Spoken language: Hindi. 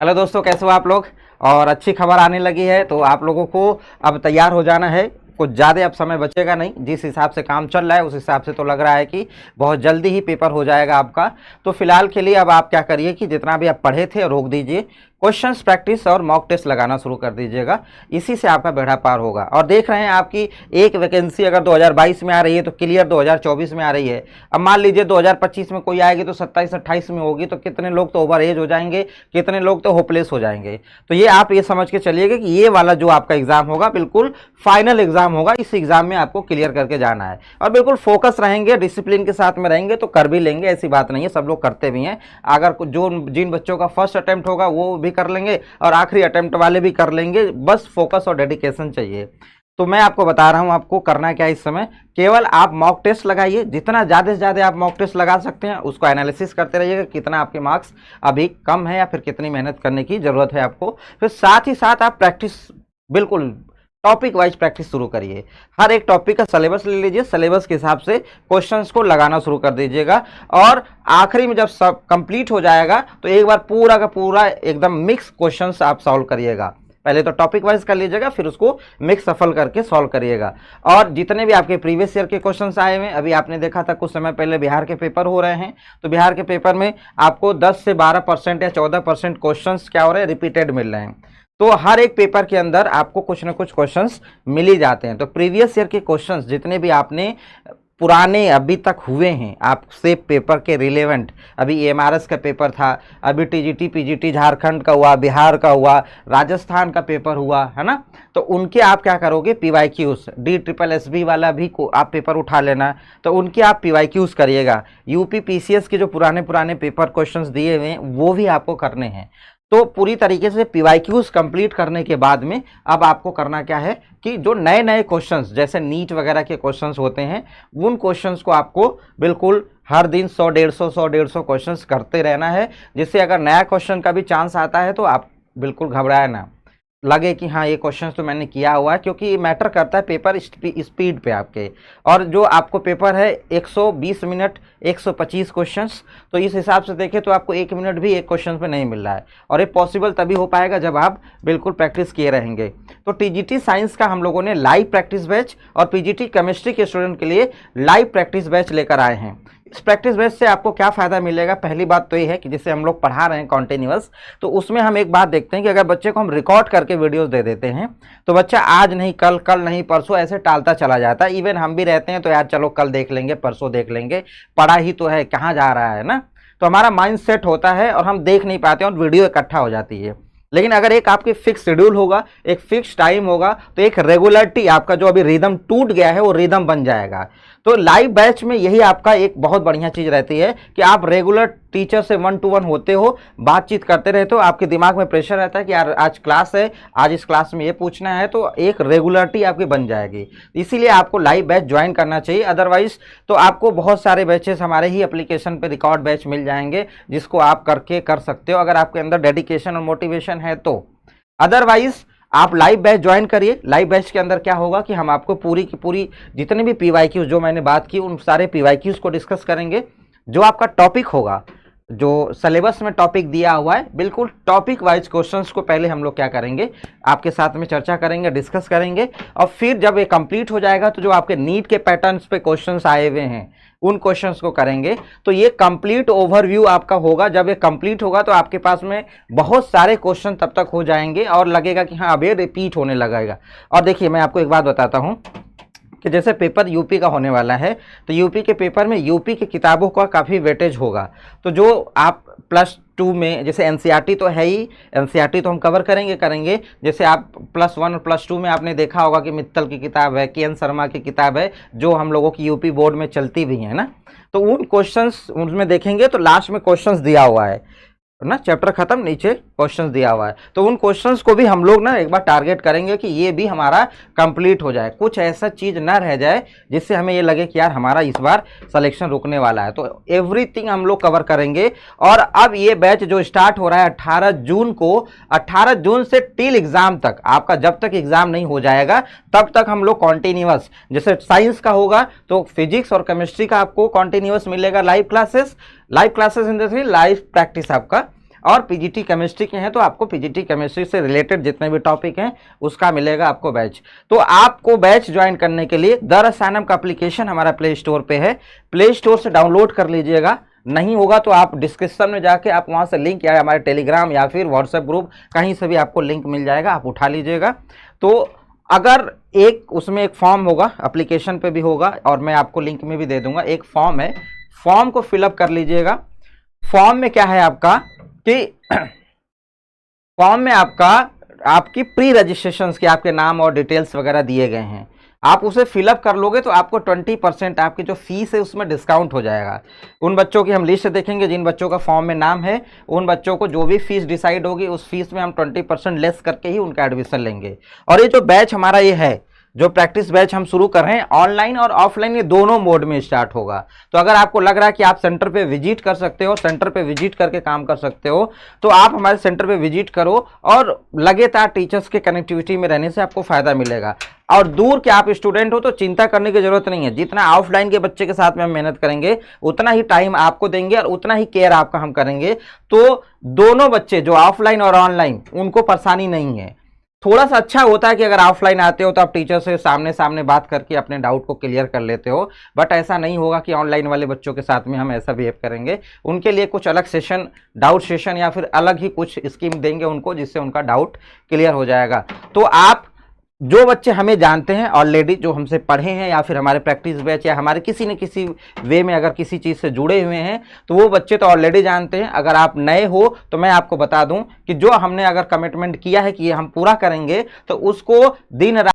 हेलो दोस्तों, कैसे हो आप लोग। और अच्छी खबर आने लगी है तो आप लोगों को अब तैयार हो जाना है। कुछ ज़्यादा अब समय बचेगा नहीं। जिस हिसाब से काम चल रहा है उस हिसाब से तो लग रहा है कि बहुत जल्दी ही पेपर हो जाएगा आपका। तो फिलहाल के लिए अब आप क्या करिए कि जितना भी आप पढ़े थे रोक दीजिए, क्वेश्चंस प्रैक्टिस और मॉक टेस्ट लगाना शुरू कर दीजिएगा। इसी से आपका बेड़ा पार होगा। और देख रहे हैं आपकी एक वैकेंसी अगर 2022 में आ रही है तो क्लियर 2024 में आ रही है। अब मान लीजिए 2025 में कोई आएगी तो 27-28 में होगी, तो कितने लोग तो ओवर एज हो जाएंगे, कितने लोग तो होपलेस हो जाएंगे। तो ये आप ये समझ के चलिएगा कि ये वाला जो आपका एग्जाम होगा बिल्कुल फाइनल एग्जाम होगा। इस एग्जाम में आपको क्लियर करके जाना है और बिल्कुल फोकस रहेंगे, डिसिप्लिन के साथ में रहेंगे तो कर भी लेंगे। ऐसी बात नहीं है, सब लोग करते भी हैं। अगर जो जिन बच्चों का फर्स्ट अटेम्प्ट होगा वो भी कर लेंगे और आखिरी अटेम्प्ट वाले भी कर लेंगे। बस फोकस और डेडिकेशन चाहिए। तो मैं आपको बता रहा हूं आपको करना क्या है। इस समय केवल आप मॉक टेस्ट लगाइए, जितना ज़्यादा से ज़्यादा आप मॉक टेस्ट लगा सकते हैं उसको एनालिसिस करते रहिएगा, कितना आपके मार्क्स अभी कम है या फिर कितनी मेहनत करने की ज़रूरत है आपको। फिर साथ ही साथ आप प्रैक्टिस बिल्कुल टॉपिक वाइज प्रैक्टिस शुरू करिए। हर एक टॉपिक का सिलेबस ले लीजिए, सिलेबस के हिसाब से क्वेश्चंस को लगाना शुरू कर दीजिएगा। और आखिरी में जब सब कंप्लीट हो जाएगा तो एक बार पूरा का पूरा एकदम मिक्स क्वेश्चंस आप सॉल्व करिएगा। पहले तो टॉपिक वाइज कर लीजिएगा, फिर उसको मिक्स सफल करके सॉल्व करिएगा। और जितने भी आपके प्रीवियस ईयर के क्वेश्चंस आए हुए, अभी आपने देखा था कुछ समय पहले बिहार के पेपर हो रहे हैं, तो बिहार के पेपर में आपको 10 से 12% या 14% क्वेश्चंस क्या हो रहे हैं, रिपीटेड मिल रहे हैं। तो हर एक पेपर के अंदर आपको कुछ ना कुछ क्वेश्चंस मिल ही जाते हैं। तो प्रीवियस ईयर के क्वेश्चंस जितने भी आपने पुराने अभी तक हुए हैं आपसे पेपर के रिलेवेंट, अभी एमआरएस का पेपर था, अभी टीजीटी पीजीटी झारखंड का हुआ, बिहार का हुआ, राजस्थान का पेपर हुआ है ना। तो उनके आप क्या करोगे, पीवाईक्यूज, DSSB वाला भी को आप पेपर उठा लेना, तो उनके आप पीवाईक्यूज करिएगा। यूपी पीसीएस के जो पुराने पुराने पेपर क्वेश्चंस दिए हुए हैं वो भी आपको करने हैं। तो पूरी तरीके से पीवाईक्यूज कंप्लीट करने के बाद में अब आपको करना क्या है कि जो नए नए क्वेश्चंस जैसे नीट वगैरह के क्वेश्चंस होते हैं उन क्वेश्चंस को आपको बिल्कुल हर दिन 100-150 क्वेश्चंस करते रहना है, जिससे अगर नया क्वेश्चन का भी चांस आता है तो आप बिल्कुल घबराए ना, लगे कि हाँ ये क्वेश्चन तो मैंने किया हुआ है। क्योंकि ये मैटर करता है पेपर स्पीड पे आपके। और जो आपको पेपर है 120 मिनट 125 क्वेश्चंस, तो इस हिसाब से देखें तो आपको 1 मिनट भी एक क्वेश्चन पे नहीं मिल रहा है। और ये पॉसिबल तभी हो पाएगा जब आप बिल्कुल प्रैक्टिस किए रहेंगे। तो टीजीटी साइंस का हम लोगों ने लाइव प्रैक्टिस बैच और पीजीटी केमिस्ट्री के स्टूडेंट के लिए लाइव प्रैक्टिस बैच लेकर आए हैं। इस प्रैक्टिस बेस से आपको क्या फ़ायदा मिलेगा, पहली बात तो ये है कि जैसे हम लोग पढ़ा रहे हैं कॉन्टिन्यूअस, तो उसमें हम एक बात देखते हैं कि अगर बच्चे को हम रिकॉर्ड करके वीडियोस दे देते हैं तो बच्चा आज नहीं कल, कल नहीं परसों ऐसे टालता चला जाता है। इवन हम भी रहते हैं तो यार चलो कल देख लेंगे, परसों देख लेंगे, पढ़ा ही तो है, कहाँ जा रहा है ना। तो हमारा माइंड सेट होता है और हम देख नहीं पाते और वीडियो इकट्ठा हो जाती है। लेकिन अगर एक आपके फिक्स शेड्यूल होगा, एक फिक्स टाइम होगा, तो एक रेगुलरिटी, आपका जो अभी रिदम टूट गया है वो रिदम बन जाएगा। तो लाइव बैच में यही आपका एक बहुत बढ़िया चीज़ रहती है कि आप रेगुलर टीचर से 1 to 1 होते हो, बातचीत करते रहते हो, आपके दिमाग में प्रेशर रहता है कि यार आज क्लास है, आज इस क्लास में ये पूछना है, तो एक रेगुलरिटी आपकी बन जाएगी। इसीलिए आपको लाइव बैच ज्वाइन करना चाहिए। अदरवाइज तो आपको बहुत सारे बैचेस हमारे ही एप्लीकेशन पे रिकॉर्ड बैच मिल जाएंगे जिसको आप करके कर सकते हो अगर आपके अंदर डेडिकेशन और मोटिवेशन है तो। अदरवाइज आप लाइव बैच ज्वाइन करिए। लाइव बैच के अंदर क्या होगा कि हम आपको पूरी की पूरी जितने भी पीवाईक्यूज जो मैंने बात की उन सारे पीवाईक्यूज को डिस्कस करेंगे। जो आपका टॉपिक होगा, जो सिलेबस में टॉपिक दिया हुआ है, बिल्कुल टॉपिक वाइज क्वेश्चंस को पहले हम लोग क्या करेंगे, आपके साथ में चर्चा करेंगे, डिस्कस करेंगे। और फिर जब ये कंप्लीट हो जाएगा तो जो आपके नीट के पैटर्न्स पे क्वेश्चंस आए हुए हैं उन क्वेश्चंस को करेंगे। तो ये कंप्लीट ओवरव्यू आपका होगा। जब ये कंप्लीट होगा तो आपके पास में बहुत सारे क्वेश्चन तब तक हो जाएंगे और लगेगा कि हाँ अब ये रिपीट होने लगेगा। और देखिए मैं आपको एक बात बताता हूँ कि जैसे पेपर यूपी का होने वाला है तो यूपी के पेपर में यूपी की किताबों का काफ़ी वेटेज होगा। तो जो आप +2 में, जैसे एनसीईआरटी तो है ही, एनसीईआरटी तो हम कवर करेंगे। जैसे आप +1 और +2 में आपने देखा होगा कि मित्तल की किताब है, KN शर्मा की किताब है, जो हम लोगों की यूपी बोर्ड में चलती भी है ना। तो उन क्वेश्चंस उनमें देखेंगे तो लास्ट में क्वेश्चंस दिया हुआ है ना, चैप्टर खत्म, नीचे क्वेश्चंस दिया हुआ है। तो उन क्वेश्चंस को भी हम लोग ना एक बार टारगेट करेंगे कि ये भी हमारा कंप्लीट हो जाए, कुछ ऐसा चीज़ ना रह जाए जिससे हमें ये लगे कि यार हमारा इस बार सिलेक्शन रुकने वाला है। तो एवरीथिंग हम लोग कवर करेंगे। और अब ये बैच जो स्टार्ट हो रहा है 18 जून को, 18 जून से टिल एग्जाम तक, आपका जब तक एग्जाम नहीं हो जाएगा तब तक हम लोग कॉन्टिन्यूअस, जैसे साइंस का होगा तो फिजिक्स और केमिस्ट्री का आपको कॉन्टिन्यूअस मिलेगा live classes in the live practice आपका। और पीजीटी केमिस्ट्री के हैं तो आपको पीजीटी केमिस्ट्री से रिलेटेड जितने भी टॉपिक हैं उसका मिलेगा आपको बैच। तो आपको बैच ज्वाइन करने के लिए द रसायनम का एप्लीकेशन हमारा प्ले स्टोर पे है, प्ले स्टोर से डाउनलोड कर लीजिएगा। नहीं होगा तो आप डिस्क्रिप्शन में जाके आप वहां से लिंक या हमारे टेलीग्राम या फिर व्हाट्सएप ग्रुप कहीं से भी आपको लिंक मिल जाएगा, आप उठा लीजिएगा। तो अगर एक उसमें एक फॉर्म होगा, एप्लीकेशन पे भी होगा और मैं आपको लिंक में भी दे दूंगा, एक फॉर्म है, फॉर्म को फिलअप कर लीजिएगा। फॉर्म में क्या है आपका कि फॉर्म में आपकी प्री रजिस्ट्रेशन की आपके नाम और डिटेल्स वगैरह दिए गए हैं, आप उसे फिलअप कर लोगे तो आपको 20% आपकी जो फीस है उसमें डिस्काउंट हो जाएगा। उन बच्चों की हम लिस्ट देखेंगे जिन बच्चों का फॉर्म में नाम है, उन बच्चों को जो भी फीस डिसाइड होगी उस फीस में हम 20% लेस करके ही उनका एडमिशन लेंगे। और ये जो बैच हमारा ये है, जो प्रैक्टिस बैच हम शुरू कर रहे हैं, ऑनलाइन और ऑफलाइन ये दोनों मोड में स्टार्ट होगा। तो अगर आपको लग रहा है कि आप सेंटर पे विजिट कर सकते हो, सेंटर पे विजिट करके काम कर सकते हो, तो आप हमारे सेंटर पे विजिट करो और लगातार टीचर्स के कनेक्टिविटी में रहने से आपको फायदा मिलेगा। और दूर के आप स्टूडेंट हो तो चिंता करने की जरूरत नहीं है, जितना ऑफलाइन के बच्चे के साथ में हम मेहनत करेंगे उतना ही टाइम आपको देंगे और उतना ही केयर आपका हम करेंगे। तो दोनों बच्चे जो ऑफलाइन और ऑनलाइन उनको परेशानी नहीं है। थोड़ा सा अच्छा होता है कि अगर ऑफलाइन आते हो तो आप टीचर से सामने सामने बात करके अपने डाउट को क्लियर कर लेते हो, बट ऐसा नहीं होगा कि ऑनलाइन वाले बच्चों के साथ में हम ऐसा बिहेव करेंगे। उनके लिए कुछ अलग सेशन, डाउट सेशन या फिर अलग ही कुछ स्कीम देंगे उनको, जिससे उनका डाउट क्लियर हो जाएगा। तो आप जो बच्चे हमें जानते हैं ऑलरेडी, जो हमसे पढ़े हैं या फिर हमारे प्रैक्टिस बैच या हमारे किसी न किसी वे में अगर किसी चीज़ से जुड़े हुए हैं, तो वो बच्चे तो ऑलरेडी जानते हैं। अगर आप नए हो तो मैं आपको बता दूं कि जो हमने अगर कमिटमेंट किया है कि ये हम पूरा करेंगे, तो उसको दिन रात